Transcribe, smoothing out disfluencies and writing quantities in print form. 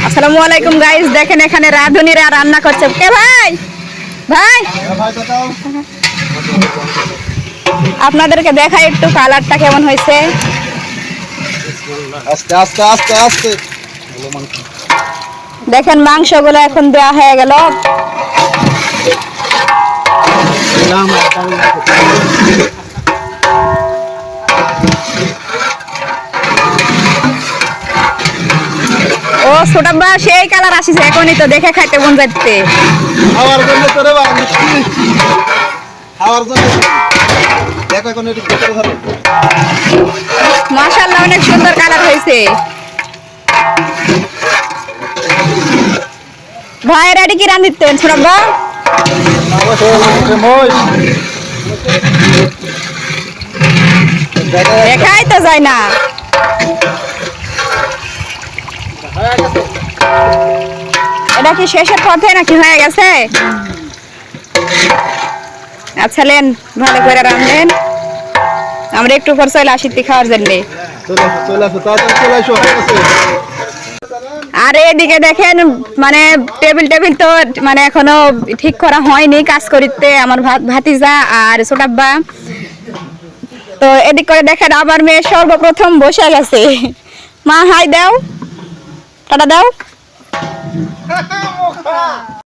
আসসালামু আলাইকুম গাইস, দেখেন এখানে রাঁধুনিরা রান্না করছে। কে ভাই? ভাই আপনাদেরকে দেখাই একটু কালারটা কেমন হয়েছে। আস্তে আস্তে আস্তে আস্তে দেখেন মাংসগুলো এখন দেওয়া হয়ে গেল। ও ছোটাব্বা সেই কালার আসিছে, এখনই তো দেখে খাইতে মন যাচ্ছে। খাওয়ার জন্য তোরে বা খাওয়ার জন্য দেখো এখন একটু ভিতরে ধরো। মাশাআল্লাহ অনেক সুন্দর কালার হয়েছে। ভাই রেডি কি রান্ধিতেন ছোটাব্বা? দেখাই তো যায় না। এটা কি শেষের পথে নাকি হয়ে গেছে? আচ্ছা লেন, ভালো করে রান্ধেন, আমরা একটু পর চলে আসি খাওয়ার জন্য। আর এদিকে দেখেন মানে টেবিল তো মানে এখনো ঠিক করা হয়নি, কাজ করিতে আমার ভাতিজা আর ছোটাব্বা। তো এদিক করে দেখেন আমার মেয়ে সর্বপ্রথম বসে গেছে। মা হাই দাও, টাটা দাও।